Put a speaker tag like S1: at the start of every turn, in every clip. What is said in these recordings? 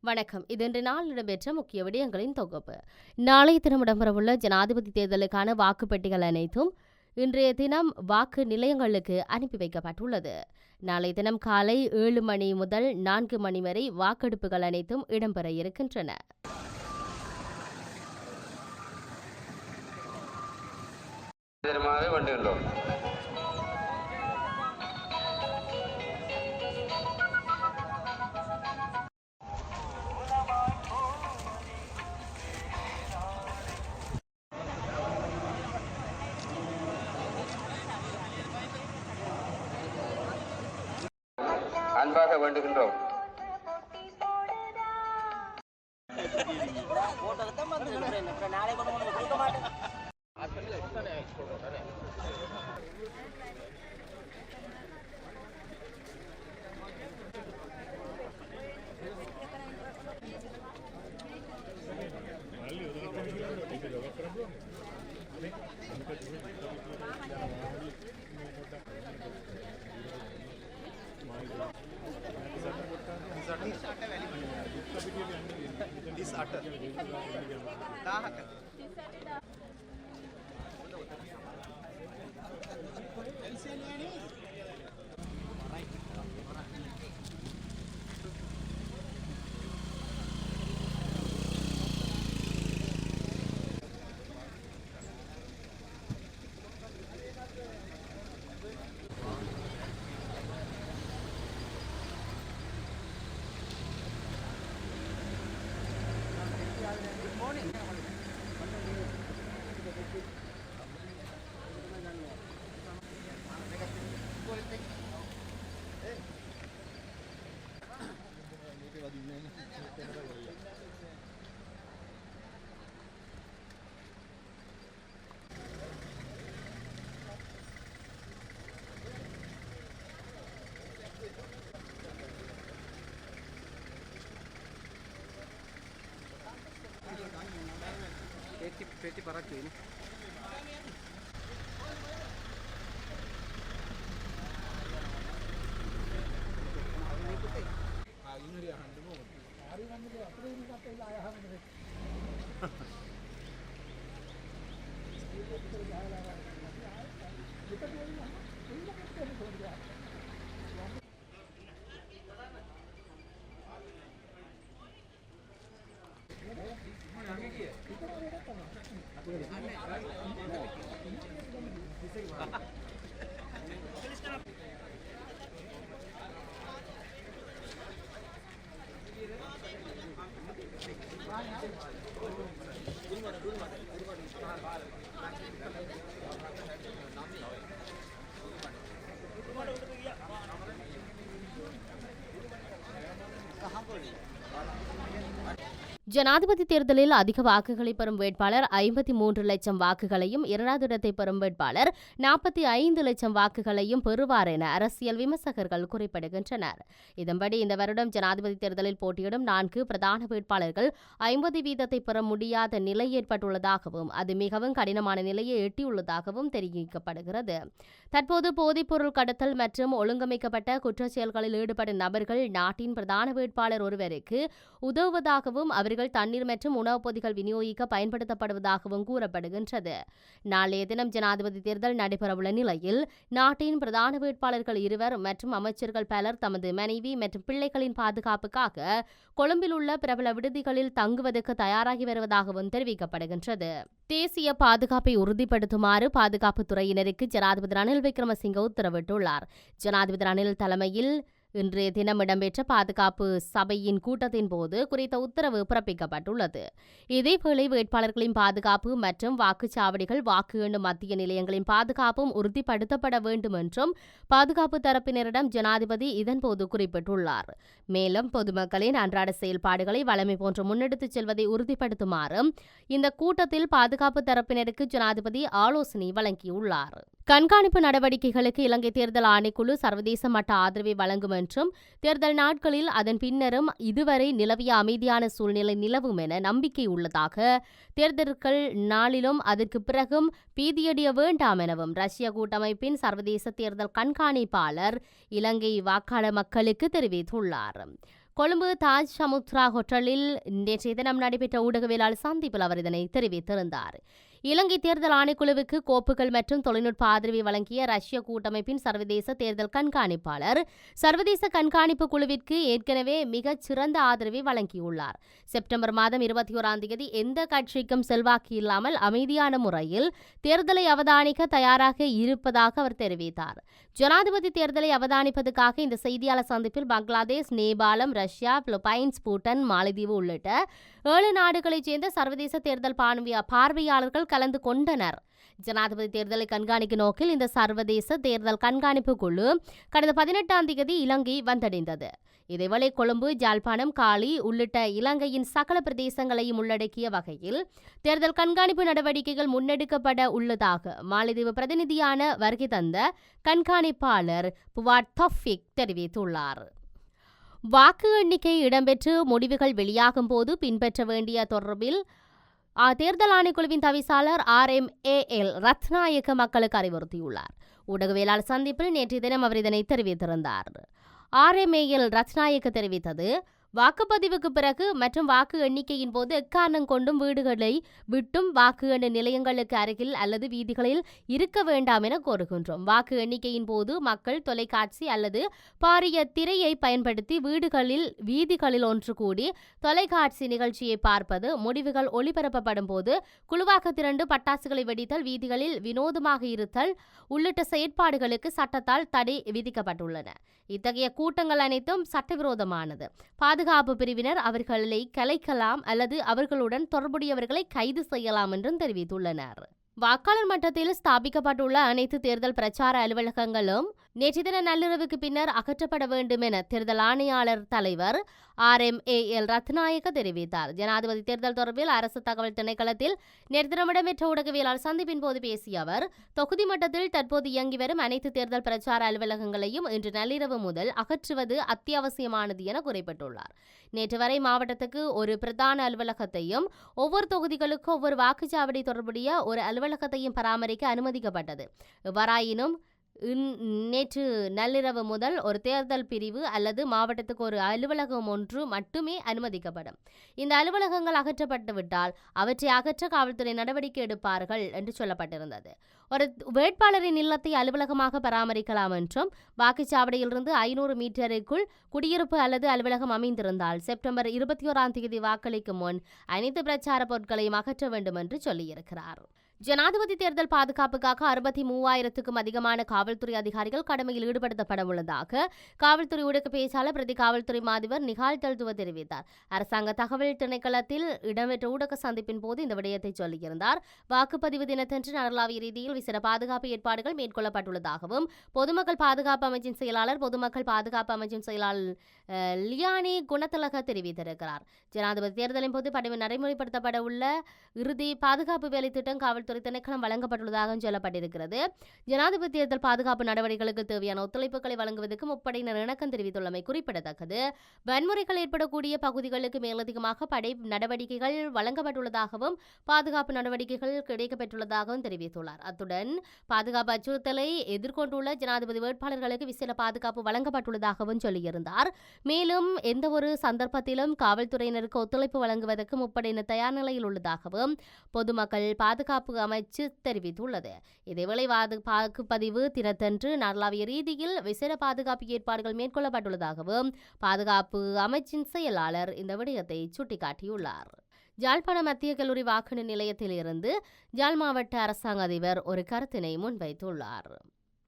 S1: வணக்கம். இது இன்று நாள் இடம்பெற்ற முக்கிய விடயங்களின் தொகுப்பு. நாளைய தினம் இடம்பெறவுள்ள ஜனாதிபதி தேர்தலுக்கான வாக்குப்பெட்டிகள் அனைத்தும் இன்றைய தினம் வாக்கு நிலையங்களுக்கு அனுப்பி வைக்கப்பட்டுள்ளது. நாளைய தினம் காலை 7 மணி முதல் 4 மணி வரை வாக்கெடுப்புகள் அனைத்தும் இடம்பெற இருக்கின்றன.
S2: அன்பாக வேண்டுகின்றோம். पेटी परत ini.
S1: ஜனாதிபதி தேர்தலில் அதிக வாக்குகளை பெறும் வேட்பாளர் 53 லட்சம் வாக்குகளையும், இரண்டாவது இடத்தை பெறும் வேட்பாளர் 45 லட்சம் வாக்குகளையும் பெறுவார் என அரசியல் விமர்சகர்கள் குறிப்பிடுகின்றனர். இதன்படி இந்த வருடம் ஜனாதிபதி தேர்தலில் போட்டியிடும் 4 பிரதான வேட்பாளர்கள் 50% பெற முடியாத நிலை ஏற்பட்டுள்ளதாகவும் அது மிகவும் கடினமான நிலையை எட்டியுள்ளதாகவும் தெரிவிக்கப்படுகிறது. தற்போது போதைப்பொருள் கடத்தல் மற்றும் ஒழுங்கமைக்கப்பட்ட குற்றச்செயல்களில் ஈடுபடும் நபர்கள் நாட்டின் பிரதான வேட்பாளர் ஒருவருக்கு உதவுவதாகவும் அவர்கள் தண்ணீர் மற்றும் உணவுப் பொதிகள் விநியோகிக்க பயன்படுத்தப்படுவதாகவும் கூறப்படுகின்றது. நாளைய தினம் ஜனாதிபதி தேர்தல் நடைபெறவுள்ள நிலையில் நாட்டின் பிரதான வேட்பாளர்கள் 2 மற்றும் அமைச்சர்கள் பலர் தமது மனைவி மற்றும் பிள்ளைகளின் பாதுகாப்புக்காக கொழும்பில் உள்ள பிரபல விடுதிகளில் தங்குவதற்கு தயாராகி வருவதாகவும் தெரிவிக்கப்படுகின்றது. தேசிய பாதுகாப்பை உறுதிப்படுத்துமாறு பாதுகாப்புத் துறையினருக்கு ஜனாதிபதி ரணில் விக்ரமசிங்க உத்தரவிட்டுள்ளார். ஜனாதிபதி ரணில் தலைமையில் இன்றைய தினம் இடம்பெற்ற பாதுகாப்பு சபையின் கூட்டத்தின் போது குறித்த உத்தரவு பிறப்பிக்கப்பட்டுள்ளது. இதேவேளை வேட்பாளர்களின் பாதுகாப்பு மற்றும் வாக்குச்சாவடிகள், வாக்கு எண்ணும் மத்திய நிலையங்களின் பாதுகாப்பும் உறுதிப்படுத்தப்பட வேண்டும் என்றும் பாதுகாப்பு தரப்பினரிடம் ஜனாதிபதி இதன்போது குறிப்பிட்டுள்ளார். மேலும் பொதுமக்களின் அன்றாட செயல்பாடுகளை வழமை போன்று முன்னெடுத்துச் செல்வதை உறுதிப்படுத்துமாறும் இந்த கூட்டத்தில் பாதுகாப்பு தரப்பினருக்கு ஜனாதிபதி ஆலோசனை வழங்கியுள்ளார். கண்காணிப்பு நடவடிக்கைகளுக்கு இலங்கை தேர்தல் ஆணைக்குழு சர்வதேச மட்ட ஆதரவை வழங்கும் என்றும் தேர்தல் நாட்களில் அதன் பின்னரும் இதுவரை நிலவிய அமைதியான சூழ்நிலை நிலவும் என நம்பிக்கை உள்ளதாக, தேர்தல்கள் நாளிலும் அதற்கு பிறகும் பீதியடைய வேண்டாம் எனவும் ரஷ்ய கூட்டமைப்பின் சர்வதேச தேர்தல் கண்காணிப்பாளர் இலங்கை வாக்காளர் மக்களுக்கு தெரிவித்துள்ளார். கொழும்பு தாஜ் சமுத்ரா ஹோட்டலில் நேற்றைய தினம் நடைபெற்ற ஊடகவியலாளர் சந்திப்பில் அவர் இதனை தெரிவித்திருந்தார். இலங்கை தேர்தல் ஆணைக்குழுவுக்கு கோப்புகள் மற்றும் தொழில்நுட்ப ஆதரவை வழங்கிய ரஷ்ய கூட்டமைப்பின் சர்வதேச தேர்தல் கண்காணிப்பாளர் சர்வதேச கண்காணிப்பு குழுவிற்கு ஏற்கனவே மிகச் சிறந்த ஆதரவை வழங்கியுள்ளார். செப்டம்பர் மாதம் 21ஆம் தேதி எந்த கட்சிக்கும் செல்வாக்கு இல்லாமல் அமைதியான முறையில் தேர்தலை அவதானிக்க தயாராக இருப்பதாக அவர் தெரிவித்தார். ஜனாதிபதி தேர்தலை அவதானிப்பதற்காக இந்த செய்தியாளர் சந்திப்பில் பங்களாதேஷ், நேபாளம், ரஷ்யா, பிலிப்பைன்ஸ், பூட்டான், மாலத்தீவு உள்ளிட்ட 7 நாடுகளைச் சேர்ந்த சர்வதேச தேர்தல் பார்வையாளர்கள் கலந்து கொண்டனர். ஜனாதிபதி தேர்தலை கண்காணிக்கும் நோக்கில் இந்த சர்வதேச தேர்தல் கண்காணிப்பு குழு கடந்த 18ஆம் தேதி இலங்கை வந்தடைந்தது. இதேவேளை கொழும்பு, ஜாழ்ப்பாணம், காலி உள்ளிட்ட இலங்கையின் சகல பிரதேசங்களையும் உள்ளடக்கிய வகையில் தேர்தல் கண்காணிப்பு நடவடிக்கைகள் முன்னெடுக்கப்பட உள்ளதாக மாலத்தீவு பிரதிநிதியான வருகை தந்த கண்காணிப்பாளர் புவாட் தௌஃபிக் தெரிவித்துள்ளார். வாக்கு எண்ணிக்கை இடம்பெற்று முடிவுகள் வெளியாகும் போது பின்பற்ற வேண்டிய தொடர்பில் தேர்தல் ஆணைக்குழுவின் தவிசாளர் RMAL ரத்நாயக்க மக்களுக்கு அறிவுறுத்தியுள்ளார். ஊடகவியலாளர் சந்திப்பில் நேற்றைய தினம் அவர் இதனை தெரிவித்திருந்தார். RMAL ரத்நாயக்க தெரிவித்தது, வாக்குப்பதிவுக்கு பிறகு மற்றும் வாக்கு எண்ணிக்கையின் போது எக்காரணம் கொண்டும் வீடுகளை விட்டும் வாக்கு எண்ணும் நிலையங்களுக்கு அருகில் அல்லது வீதிகளில் இருக்க வேண்டாம் என கோருகின்றோம். வாக்கு எண்ணிக்கையின் போது மக்கள் தொலைக்காட்சி அல்லது பாரிய திரையை பயன்படுத்தி வீதிகளில் ஒன்று கூடி தொலைக்காட்சி நிகழ்ச்சியை பார்ப்பது, முடிவுகள் ஒளிபரப்பப்படும் போது குழுவாக திரண்டு பட்டாசுகளை வெடித்தல், வீதிகளில் வினோதமாக இருத்தல் உள்ளிட்ட செயற்பாடுகளுக்கு சட்டத்தால் தடை விதிக்கப்பட்டுள்ளன. இத்தகைய கூட்டங்கள் அனைத்தும் சட்டவிரோதமானது. பாதுகாப்பு பிரிவினர் அவர்களை கலைக்கலாம் அல்லது அவர்களுடன் தொடர்புடையவர்களை கைது செய்யலாம் என்றும் தெரிவித்துள்ளனர். வாக்காளர் மட்டத்தில் ஸ்தாபிக்கப்பட்டுள்ள அனைத்து தேர்தல் பிரச்சார அலுவலகங்களும் நேற்று தின நள்ளிரவுக்கு பின்னர் அகற்றப்பட வேண்டும் என தேர்தல் ஆணையாளர் தலைவர் RMAL ரத்நாயக்க தெரிவித்தார். ஜனாதிபதி தேர்தல் தொடர்பில் அரசு தகவல் திணைக்களத்தில் நேற்று தினம் இடம்பெற்ற ஊடகவியலாளர் சந்திப்பின் போது பேசிய அவர், தொகுதி மட்டத்தில் தற்போது இயங்கி வரும் அனைத்து தேர்தல் பிரச்சார அலுவலகங்களையும் இன்று நள்ளிரவு முதல் அகற்றுவது அத்தியாவசியமானது என குறிப்பிட்டுள்ளார். நேற்று வரை மாவட்டத்துக்கு ஒரு பிரதான அலுவலகத்தையும் ஒவ்வொரு தொகுதிகளுக்கு ஒவ்வொரு வாக்குச்சாவடி தொடர்புடைய ஒரு அலுவலகத்தையும் பராமரிக்க அனுமதிக்கப்பட்டது. எவ்வாறாயினும் நேற்று நள்ளிரவு முதல் ஒரு தேர்தல் பிரிவு அல்லது மாவட்டத்துக்கு ஒரு அலுவலகம் ஒன்று மட்டுமே அனுமதிக்கப்படும். இந்த அலுவலகங்கள் அகற்றப்பட்டுவிட்டால் அவற்றை அகற்ற காவல்துறை நடவடிக்கை எடுப்பார்கள் என்று சொல்லப்பட்டிருந்தது. ஒரு வேட்பாளரின் இல்லத்தை அலுவலகமாக பராமரிக்கலாம் என்றும், வாக்குச்சாவடியிலிருந்து 500 மீட்டருக்குள் குடியிருப்பு அல்லது அலுவலகம் அமைந்திருந்தால் செப்டம்பர் 21ஆம் தேதி வாக்களிக்கும் முன் அனைத்து பிரச்சார பொருட்களையும் அகற்ற வேண்டும் என்று சொல்லியிருக்கிறார். ஜனாதிபதி தேர்தல் பாதுகாப்புக்காக 63,000க்கும் அதிகமான காவல்துறை அதிகாரிகள் கடமையில் ஈடுபடுத்தப்பட உள்ளதாக காவல்துறை ஊடக பேச்சாளர் பிரதி காவல்துறை மாதிபர் நிகால் தல்துவ தெரிவித்தார். அரசாங்க தகவல் திணைக்களத்தில் இடம்பெற்ற ஊடக சந்திப்பின் போது இந்த விடயத்தை சொல்லியிருந்தார். வாக்குப்பதிவு தினத்தன்று நகர்லாவிய ரீதியில் விசேட பாதுகாப்பு ஏற்பாடுகள் மேற்கொள்ளப்பட்டுள்ளதாகவும் பொதுமக்கள் பாதுகாப்பு அமைச்சின் செயலாளர் பொதுமக்கள் பாதுகாப்பு அமைச்சின் செயலாளர் லியானி குணத்திலக தெரிவித்திருக்கிறார். ஜனாதிபதி தேர்தலின் போது நடைமுறைப்படுத்தப்பட உள்ள இறுதி பாதுகாப்பு வேலை திட்டம் காவல்துறை திணைக்களம் வழங்கப்பட்டுள்ளதாக சொல்லப்பட்டிருக்கிறது. ஜனாதிபதி தேர்தல் பாதுகாப்பு நடவடிக்கைகளுக்கு தேவையான ஒத்துழைப்புகளை வழங்குவதற்கு முப்படையினர் இணக்கம் தெரிவித்துள்ளமை குறிப்பிடத்தக்கது. வன்முறைகள் ஏற்படக்கூடிய பகுதிகளுக்கு மேலதிகமாக படை நடவடிக்கைகள் வழங்கப்பட்டுள்ளதாகவும் பாதுகாப்பு நடவடிக்கைகள் கிடைக்கப்பெற்றுள்ளதாகவும் தெரிவித்துள்ளார். அத்துடன் பாதுகாப்பு அச்சுறுத்தலை எதிர்கொண்டுள்ள ஜனாதிபதி வேட்பாளர்களுக்கு விசேட பாதுகாப்பு வழங்கப்பட்டுள்ளதாகவும் சொல்லியிருந்தார். மேலும் எந்த ஒரு சந்தர்ப்பத்திலும் காவல்துறையினருக்கு ஒத்துழைப்பு வழங்குவதற்கு முப்படையினர் தயார் நிலையில் உள்ளதாகவும் பொதுமக்கள் பாதுகாப்பு அமைச்சு தெரிவித்துள்ளது. இதேவேளை வாக்குப்பதிவு தினத்தன்று நாடளாவிய ரீதியில் விசேட பாதுகாப்பு ஏற்பாடுகள் மேற்கொள்ளப்பட்டுள்ளதாகவும் பாதுகாப்பு அமைச்சின் செயலாளர் இந்த விடயத்தை சுட்டிக்காட்டியுள்ளார். யாழ்ப்பாணம் மத்திய கல்லூரி வாக்கு நிலையத்தில் இருந்து யாழ் மாவட்ட அரசாங்க அதிபர் ஒரு கருத்தினை முன்வைத்துள்ளார்.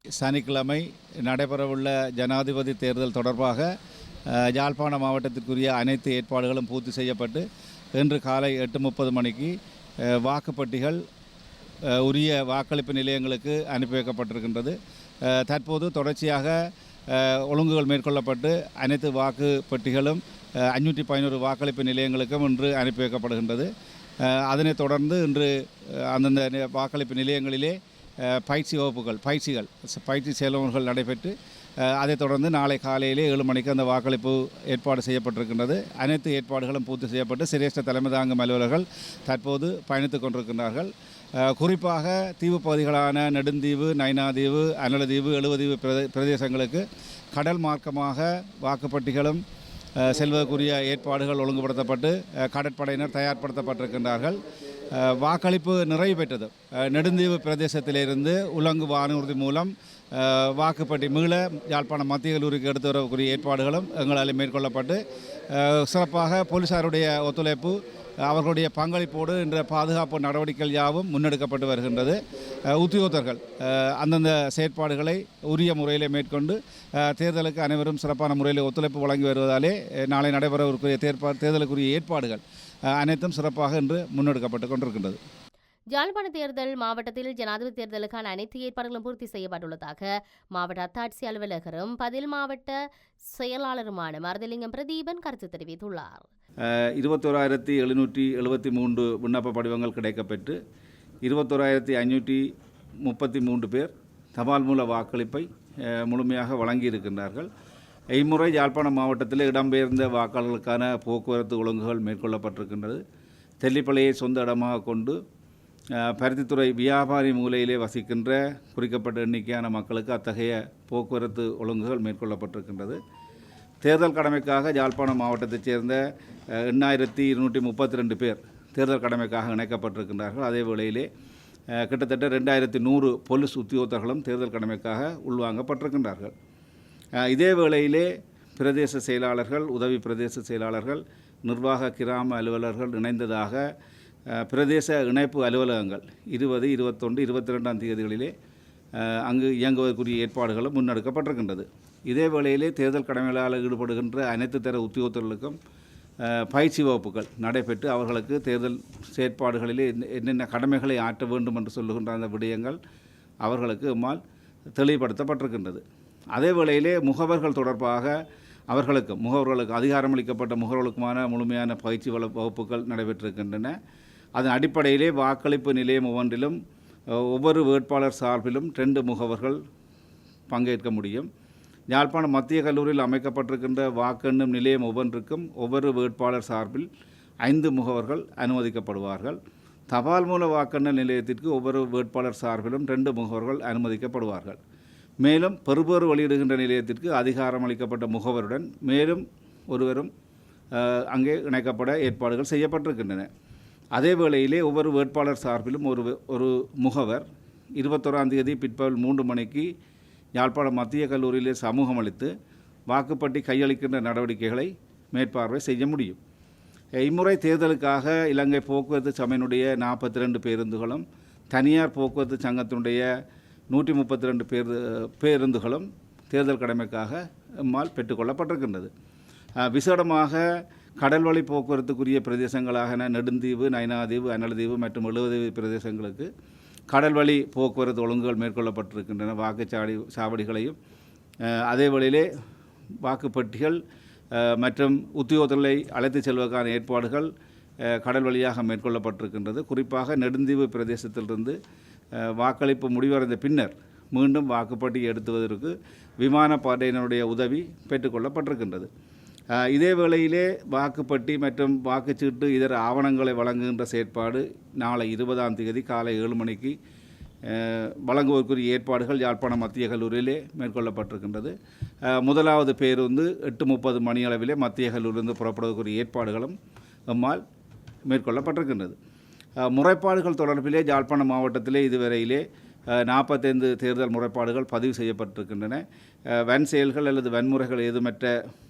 S2: சனிக்கிழமை நடைபெறவுள்ள ஜனாதிபதி தேர்தல் தொடர்பாக யாழ்ப்பாண மாவட்டத்திற்குரிய அனைத்து ஏற்பாடுகளும் பூர்த்தி செய்யப்பட்டு இன்று காலை 8:30 மணிக்கு வாக்குப்பட்டிகள் உரிய வாக்களிப்பு நிலையங்களுக்கு அனுப்பி வைக்கப்பட்டிருக்கின்றது. தற்போது தொடர்ச்சியாக ஒழுங்குகள் மேற்கொள்ளப்பட்டு அனைத்து வாக்குப்பட்டிகளும் 511 வாக்களிப்பு நிலையங்களுக்கும் இன்று அனுப்பி வைக்கப்படுகின்றது. அதனைத் தொடர்ந்து இன்று அந்தந்த வாக்களிப்பு நிலையங்களிலே பயிற்சி செயல்முறைகள் நடைபெற்று அதைத் தொடர்ந்து நாளை காலையிலே 7 மணிக்கு அந்த வாக்களிப்பு ஏற்பாடு செய்யப்பட்டிருக்கின்றது. அனைத்து ஏற்பாடுகளும் பூர்த்தி செய்யப்பட்டு சிரேஷ்ட தலைமை தாங்கும் அலுவலர்கள் தற்போது பயணித்துக் கொண்டிருக்கின்றார்கள். குறிப்பாக தீவு பகுதிகளான நெடுந்தீவு, நைனாதீவு, அனலதீவு, எழுவதீவு பிரதேசங்களுக்கு கடல் மார்க்கமாக வாக்குப்பட்டிகளும் செல்வதற்குரிய ஏற்பாடுகள் ஒழுங்குபடுத்தப்பட்டு கடற்படையினர் தயார்படுத்தப்பட்டிருக்கின்றார்கள். வாக்களிப்பு நிறைவு பெற்றது. நெடுந்தீவு பிரதேசத்திலிருந்து உலங்கு வானூர்தி மூலம் வாக்குப்பட்டி மீள யாழ்ப்பாணம் மத்திய கல்லூரிக்கு எடுத்து வரக்கூடிய ஏற்பாடுகளும் எங்களால் மேற்கொள்ளப்பட்டு சிறப்பாக போலீசாருடைய ஒத்துழைப்பு அவர்களுடைய பங்களிப்போடு என்ற பாதுகாப்பு நடவடிக்கைகள் யாவும் முன்னெடுக்கப்பட்டு வருகின்றது. உத்தியோகத்தர்கள் அந்தந்த செயற்பாடுகளை உரிய முறையில் மேற்கொண்டு தேர்தலுக்கு அனைவரும் சிறப்பான முறையில் ஒத்துழைப்பு வழங்கி வருவதாலே நாளை நடைபெறவிருக்கிற தேர்தலுக்குரிய ஏற்பாடுகள் அனைத்தும் சிறப்பாக இன்று முன்னெடுக்கப்பட்டு கொண்டிருக்கின்றது.
S1: யாழ்ப்பாண தேர்தல் மாவட்டத்தில் ஜனாதிபதி தேர்தலுக்கான அனைத்து ஏற்பாடுகளும் பூர்த்தி செய்யப்பட்டுள்ளதாக மாவட்ட அத்தாட்சி அலுவலகரும் பதில் மாவட்ட செயலாளருமான மருதலிங்கம் பிரதீபன் கருத்து தெரிவித்துள்ளார்.
S2: 21,773 விண்ணப்ப படிவங்கள் கிடைக்கப்பெற்று 21,533 பேர் தபால் மூல வாக்களிப்பை முழுமையாக வழங்கியிருக்கின்றார்கள். இம்முறை யாழ்ப்பாணம் மாவட்டத்தில் இடம்பெயர்ந்த வாக்காளர்களுக்கான போக்குவரத்து ஒழுங்குகள் மேற்கொள்ளப்பட்டிருக்கின்றது. தெல்லிப்பளையை சொந்த இடமாக கொண்டு பருத்தித்துறை வியாபாரி மூலையிலே வசிக்கின்ற குறிக்கப்பட்ட எண்ணிக்கையான மக்களுக்கு அத்தகைய போக்குவரத்து ஒழுங்குகள் மேற்கொள்ளப்பட்டிருக்கின்றது. தேர்தல் கடமைக்காக யாழ்ப்பாணம் மாவட்டத்தைச் சேர்ந்த 8,232 பேர் தேர்தல் கடமைக்காக இணைக்கப்பட்டிருக்கின்றார்கள். அதே வேளையிலே கிட்டத்தட்ட 2,100 போலீஸ் உத்தியோகத்தர்களும் தேர்தல் கடமைக்காக உள்வாங்கப்பட்டிருக்கின்றார்கள். இதே வேளையிலே பிரதேச செயலாளர்கள், உதவி பிரதேச செயலாளர்கள், நிர்வாக கிராம அலுவலர்கள் இணைந்ததாக பிரதேச இணைப்பு அலுவலகங்கள் 20, 21, 22ஆம் தேதிகளிலே அங்கு இயங்குவதற்குரிய ஏற்பாடுகளும் முன்னெடுக்கப்பட்டிருக்கின்றது. இதே வேளையிலே தேர்தல் கடமைகளால் ஈடுபடுகின்ற அனைத்து தர உத்தியோகத்தர்களுக்கும் பயிற்சி வகுப்புகள் நடைபெற்று அவர்களுக்கு தேர்தல் செயற்பாடுகளிலே என்னென்ன கடமைகளை ஆற்ற வேண்டும் என்று சொல்லுகின்ற அந்த விடயங்கள் அவர்களுக்கு எம்மால் தெளிவுபடுத்தப்பட்டிருக்கின்றது. அதே வேளையிலே முகவர்கள் தொடர்பாக முகவர்களுக்கு அதிகாரமளிக்கப்பட்ட முகவர்களுக்குமான முழுமையான பயிற்சி வகுப்புகள் நடைபெற்றிருக்கின்றன. அதன் அடிப்படையிலே வாக்களிப்பு நிலையம் ஒவ்வொன்றிலும் ஒவ்வொரு வேட்பாளர் சார்பிலும் 2 முகவர்கள் பங்கேற்க முடியும். யாழ்ப்பாணம் மத்திய கல்லூரியில் அமைக்கப்பட்டிருக்கின்ற வாக்கெண்ணும் நிலையம் ஒவ்வொன்றுக்கும் ஒவ்வொரு வேட்பாளர் சார்பில் 5 முகவர்கள் அனுமதிக்கப்படுவார்கள். தபால் மூல வாக்கெண்ணல் நிலையத்திற்கு ஒவ்வொரு வேட்பாளர் சார்பிலும் 2 முகவர்கள் அனுமதிக்கப்படுவார்கள். மேலும் பெறுபேறு வெளியிடுகின்ற நிலையத்திற்கு அதிகாரமளிக்கப்பட்ட முகவருடன் மேலும் ஒருவரும் அங்கே இணைக்கப்பட ஏற்பாடுகள் செய்யப்பட்டிருக்கின்றன. அதே வேளையிலே ஒவ்வொரு வேட்பாளர் சார்பிலும் ஒரு முகவர் 21ஆம் தேதி பிற்பகல் 3 மணிக்கு யாழ்ப்பாணம் மத்திய கல்லூரியிலே சமூகம் அளித்து வாக்குப்பட்டி கையளிக்கின்ற நடவடிக்கைகளை மேற்பார்வை செய்ய முடியும். இம்முறை தேர்தலுக்காக இலங்கை போக்குவரத்து சபையினுடைய 42 பேருந்துகளும் தனியார் போக்குவரத்து சங்கத்தினுடைய 132 பேருந்துகளும் தேர்தல் கடமைக்காக எம்மால் பெற்றுக்கொள்ளப்பட்டிருக்கின்றது. விசேடமாக கடல்வழி போக்குவரத்துக்குரிய பிரதேசங்களாக நெடுந்தீவு, நைனாதீவு, அனல்தீவு மற்றும் எழுவதீவு பிரதேசங்களுக்கு கடல்வழி போக்குவரத்து ஒழுங்குகள் மேற்கொள்ளப்பட்டிருக்கின்றன. வாக்குச்சாவடிகளையும் அதே வழியிலே வாக்குப்பட்டிகள் மற்றும் உத்தியோகத்தர்களை அழைத்து செல்வதற்கான ஏற்பாடுகள் கடல் வழியாக மேற்கொள்ளப்பட்டிருக்கின்றது. குறிப்பாக நெடுந்தீவு பிரதேசத்திலிருந்து வாக்களிப்பு முடிவடைந்த பின்னர் மீண்டும் வாக்குப்பட்டி எடுத்துவதற்கு விமானப்படையினருடைய உதவி பெற்றுக்கொள்ளப்பட்டிருக்கின்றது. இதே வேளையிலே வாக்குப்பட்டி மற்றும் வாக்குச்சீட்டு இதர ஆவணங்களை வழங்குகின்ற செயற்பாடு நாளை 20ஆம் தேதி காலை 7 மணிக்கு வழங்குவதற்குரிய ஏற்பாடுகள் யாழ்ப்பாணம் மத்திய கல்லூரியிலே மேற்கொள்ளப்பட்டிருக்கின்றது. முதலாவது பேருந்து 8:30 மணியளவிலே மத்திய கல்லூரியிலிருந்து புறப்படுவதற்குரிய ஏற்பாடுகளும் எம்மால் மேற்கொள்ளப்பட்டிருக்கின்றது. முறைப்பாடுகள் தொடர்பிலே யாழ்ப்பாணம் மாவட்டத்திலே இதுவரையிலே 45 தேர்தல் முறைப்பாடுகள் பதிவு செய்யப்பட்டிருக்கின்றன. வன் செயல்கள் அல்லது வன்முறைகள் ஏதுமற்ற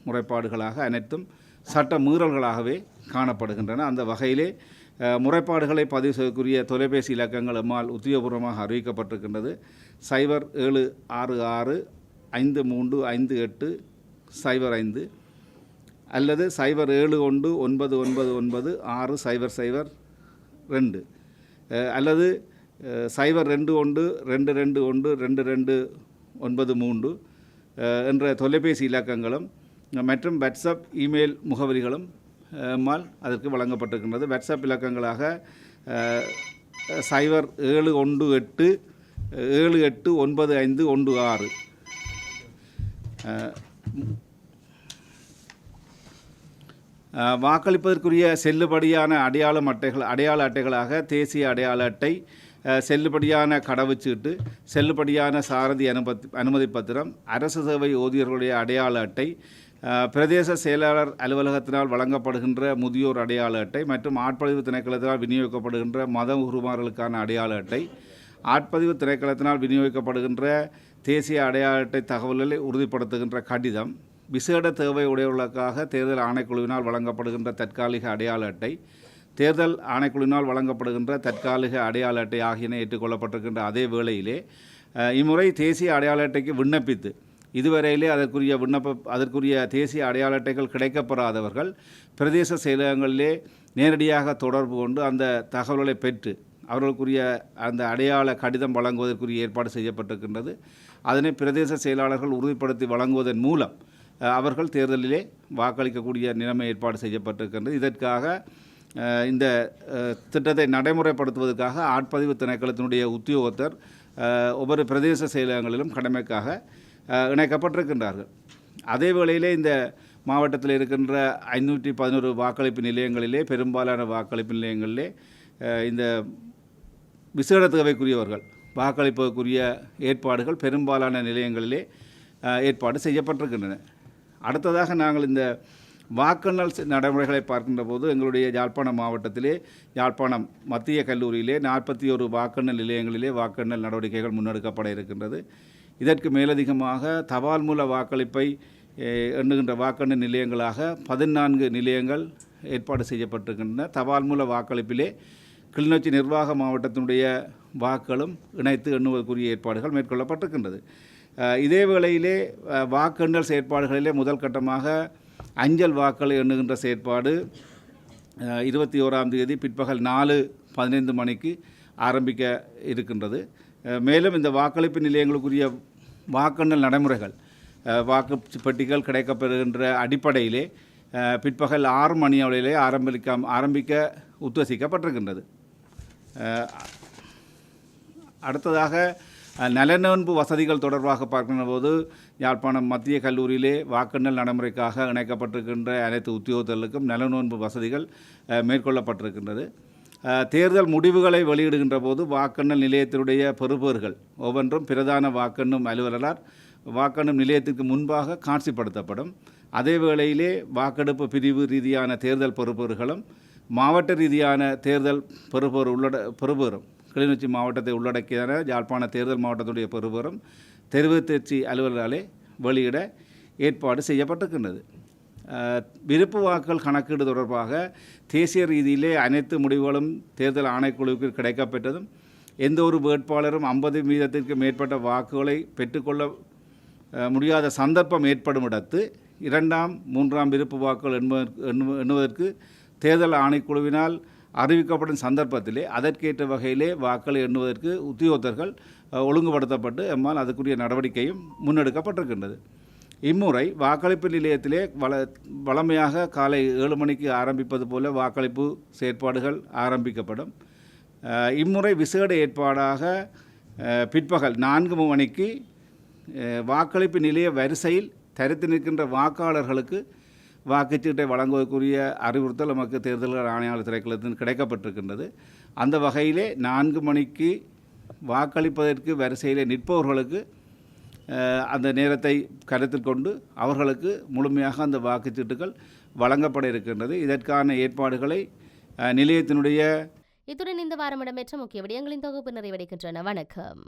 S2: முறைப்பாடுகளாக அனைத்தும் சட்ட மீறல்களாகவே காணப்படுகின்றன. அந்த வகையிலே முறைப்பாடுகளை பதிவு செய்யக்கூடிய தொலைபேசி இலக்கங்கள் எம்மால் உத்தியோகபூர்வமாக அறிவிக்கப்பட்டிருக்கின்றது. 0766 535805 அல்லது 0719996002 அல்லது 0212212293 என்ற தொலைபேசி இலக்கங்களும் மற்றும் வாட்ஸ்அப் இமெயில் முகவரிகளும் எம்மால் அதற்கு வழங்கப்பட்டிருக்கின்றது. வாட்ஸ்அப் இலக்கங்களாக 0718789516 வாக்களிப்பதற்குரிய செல்லுபடியான அடையாள அட்டைகளாக தேசிய அடையாள அட்டை, செல்லுபடியான கடவுச்சீட்டு, செல்லுபடியான சாரதி அனுமதி பத்திரம், அரசு சேவை ஊழியர்களுடைய அடையாள அட்டை, பிரதேச செயலாளர் அலுவலகத்தினால் வழங்கப்படுகின்ற முதியோர் அடையாள அட்டை மற்றும் ஆட்பதிவு திணைக்களத்தினால் விநியோகிக்கப்படுகின்ற மத உறுமாறுகளுக்கான அடையாள அட்டை, ஆட்பதிவு திணைக்களத்தினால் விநியோகிக்கப்படுகின்ற தேசிய அடையாள அட்டை தகவல்களை உறுதிப்படுத்துகின்ற கடிதம், விசேட தேவை உடையவர்களுக்காக தேர்தல் ஆணைக்குழுவினால் வழங்கப்படுகின்ற தற்காலிக அடையாள அட்டை, தேர்தல் ஆணைக்குழுவினால் வழங்கப்படுகின்ற தற்காலிக அடையாள அட்டை ஆகியன ஏற்றுக்கொள்ளப்பட்டிருக்கின்ற அதே வேளையிலே இம்முறை தேசிய அடையாள அட்டைக்கு விண்ணப்பித்து இதுவரையிலே அதற்குரிய தேசிய அடையாள அட்டைகள் கிடைக்கப்பெறாதவர்கள் பிரதேச செயலகங்களிலே நேரடியாக தொடர்பு கொண்டு அந்த தகவல்களை பெற்று அவர்களுக்குரிய அந்த அடையாள கடிதம் வழங்குவதற்குரிய ஏற்பாடு செய்யப்பட்டிருக்கின்றது. அதனை பிரதேச செயலாளர்கள் உறுதிப்படுத்தி வழங்குவதன் மூலம் அவர்கள் தேர்தலிலே வாக்களிக்கக்கூடிய நிலைமை ஏற்பாடு செய்யப்பட்டிருக்கின்றது. இதற்காக இந்த திட்டத்தை நடைமுறைப்படுத்துவதற்காக ஆட்பதிவு திணைக்களத்தினுடைய உத்தியோகத்தர் ஒவ்வொரு பிரதேச செயலகங்களிலும் கடமைக்காக இணைக்கப்பட்டிருக்கின்றார்கள். அதே வேளையிலே இந்த மாவட்டத்தில் இருக்கின்ற 511 வாக்களிப்பு நிலையங்களிலே பெரும்பாலான வாக்களிப்பு நிலையங்களிலே இந்த விசேட தேவைக்குரியவர்கள் வாக்களிப்பதற்குரிய ஏற்பாடுகள் பெரும்பாலான நிலையங்களிலே ஏற்பாடு செய்யப்பட்டிருக்கின்றன. அடுத்ததாக நாங்கள் இந்த வாக்கெண்ணல் நடைமுறைகளை பார்க்கின்ற போது எங்களுடைய யாழ்ப்பாணம் மாவட்டத்திலே யாழ்ப்பாணம் மத்திய கல்லூரியிலே 41 வாக்கெண்ணல் நிலையங்களிலே வாக்கெண்ணல் நடவடிக்கைகள் முன்னெடுக்கப்பட இருக்கின்றது. இதற்கு மேலதிகமாக தபால் மூல வாக்களிப்பை எண்ணுகின்ற வாக்கெண்ணல் நிலையங்களாக 14 நிலையங்கள் ஏற்பாடு செய்யப்பட்டிருக்கின்றன. தபால் மூல வாக்களிப்பிலே கிளிநொச்சி நிர்வாக மாவட்டத்தினுடைய வாக்களும் இணைத்து எண்ணுவதற்குரிய ஏற்பாடுகள் மேற்கொள்ளப்பட்டிருக்கின்றது. இதே வேளையிலே வாக்கெண்ணல் செயற்பாடுகளிலே முதல் கட்டமாக அஞ்சல் வாக்களை எண்ணுகின்ற செயற்பாடு 21ஆம் தேதி பிற்பகல் 4:15 மணிக்கு ஆரம்பிக்க இருக்கின்றது. மேலும் இந்த வாக்களிப்பு நிலையங்களுக்குரிய வாக்கெண்ணல் நடைமுறைகள் வாக்கு பெட்டிகள் கிடைக்கப்பெறுகின்ற அடிப்படையிலே பிற்பகல் 6 மணி அளவிலே ஆரம்பிக்க உத்தேசிக்கப்பட்டிருக்கின்றது. அடுத்ததாக நலனோன்பு வசதிகள் தொடர்பாக பார்க்கின்ற போது யாழ்ப்பாணம் மத்திய கல்லூரியிலே வாக்கெண்ணல் நடைமுறைக்காக இணைக்கப்பட்டிருக்கின்ற அனைத்து உத்தியோகத்தர்களுக்கும் நலனோன்பு வசதிகள் மேற்கொள்ளப்பட்டிருக்கின்றது. தேர்தல் முடிவுகளை வெளியிடுகின்ற போது வாக்கெண்ணல் நிலையத்தினுடைய பெறுபேறுகள் ஒவ்வொன்றும் பிரதான வாக்கெண்ணும் அலுவலரால் வாக்கெண்ணும் நிலையத்திற்கு முன்பாக காட்சிப்படுத்தப்படும். அதே வேளையிலே வாக்கெடுப்பு பிரிவு ரீதியான தேர்தல் பெறுபேறுகளும் மாவட்ட ரீதியான தேர்தல் பெறுபேறும் கிளிநொச்சி மாவட்டத்தை உள்ளடக்கியான யாழ்ப்பாண தேர்தல் மாவட்டத்துடைய பெறுபேறும் தெரிவு தேர்ச்சி அலுவலராலே வெளியிட ஏற்பாடு செய்யப்பட்டிருக்கின்றது. விருப்பு வாக்குகள் கணக்கீடு தொடர்பாக தேசிய ரீதியிலே அனைத்து முடிவுகளும் தேர்தல் ஆணைக்குழுவுக்கு கிடைக்கப்பெற்றதும் எந்த ஒரு வேட்பாளரும் 50% மேற்பட்ட வாக்குகளை பெற்றுக்கொள்ள முடியாத சந்தர்ப்பம் ஏற்படும் இடத்து 2ஆம் 3ஆம் விருப்பு வாக்குகள் எண்ணுவதற்கு தேர்தல் ஆணைக்குழுவினால் அறிவிக்கப்படும் சந்தர்ப்பத்திலே அதற்கேற்ற வகையிலே வாக்களை எண்ணுவதற்கு உத்தியோகத்தர்கள் ஒழுங்குபடுத்தப்பட்டு எம்மால் அதுக்குரிய நடவடிக்கையும் முன்னெடுக்கப்பட்டிருக்கின்றது. இம்முறை வாக்களிப்பு நிலையத்திலே வழமையாக காலை 7 மணிக்கு ஆரம்பிப்பது போல வாக்களிப்பு செயற்பாடுகள் ஆரம்பிக்கப்படும். இம்முறை விசேட ஏற்பாடாக பிற்பகல் 4 மணிக்கு வாக்களிப்பு நிலைய வரிசையில் தரித்து நிற்கின்ற வாக்காளர்களுக்கு வாக்குச்சீட்டை வழங்குவதற்குரிய அறிவுறுத்தல் நமக்கு தேர்தல் ஆணையாளர் திணைக்களத்தில் கிடைக்கப்பட்டிருக்கின்றது. அந்த வகையிலே 4 மணிக்கு வாக்களிப்பதற்கு வரிசையிலே நிற்பவர்களுக்கு அந்த நேரத்தை கருத்தில் கொண்டு அவர்களுக்கு முழுமையாக அந்த வாக்குச்சீட்டுகள் வழங்கப்பட இருக்கின்றது. இதற்கான ஏற்பாடுகளை நிலையத்தினுடைய
S1: இத்துடன் இந்த வாரம் இடம்பெற்ற முக்கிய விடயங்களின் தொகுப்பு நிறைவடைகின்றன. வணக்கம்.